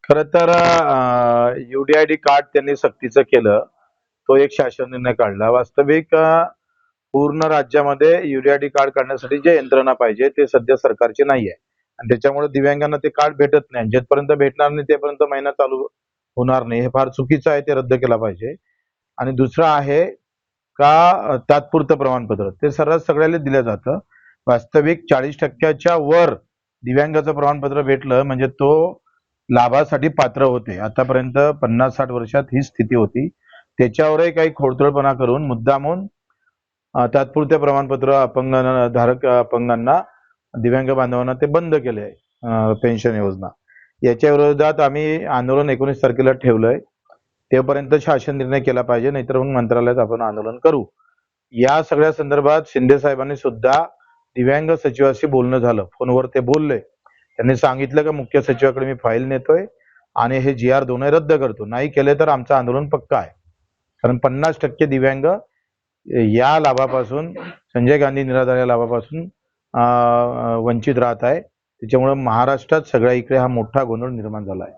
खरं तर UDID card त्यांनी सक्तीचं केलं. तो एक शासन निर्णय काढला. वास्तविक पूर्ण राज्यामध्ये UDID कार्ड काढण्यासाठी जे यंत्रणा पाहिजे ते सध्या सरकारची नाहीये आणि त्याच्यामुळे दिव्यांगांना ते कार्ड भेटत नाही. जिथपर्यंत भेटणार नाही तेपर्यंत महिना चालू होणार नाही. हे फार चुकीचं आहे. ते रद्द केलं पाहिजे. आणि दुसरं आहे का तात्पुरतं प्रमाणपत्र ते सर्रास सगळ्याला दिलं जातं. वास्तविक 40% वर दिव्यांगाचं प्रमाणपत्र भेटलं म्हणजे तो लाभासाठी पात्र होते. आतापर्यंत 50-60 वर्षात ही स्थिती होती. त्याच्यावरही काही खोडतोडपणा करून मुद्दामून तात्पुरते प्रमाणपत्र अपंगांना दिव्यांग बांधवांना ते बंद केले पेन्शन योजना. याच्या विरोधात आम्ही आंदोलन 19 तारखेला ठेवलंय. तेपर्यंत शासन निर्णय केला पाहिजे, नाहीतर मग मंत्रालयात आपण आंदोलन करू. या सगळ्या संदर्भात शिंदे साहेबांनी सुद्धा दिव्यांग सचिवाशी बोलणं झालं. फोनवर ते बोलले. त्यांनी सांगितलं की मुख्य सचिवाकडे मी फाईल नेतोय आणि हे GR 2 रद्द करतो. नाही केले तर आमचं आंदोलन पक्का आहे. कारण 50% दिव्यांग या लाभापासून, संजय गांधी निराधार या लाभापासून वंचित राहत आहे. त्याच्यामुळे महाराष्ट्रात सगळ्या इकडे हा मोठा गोंधळ निर्माण झाला आहे.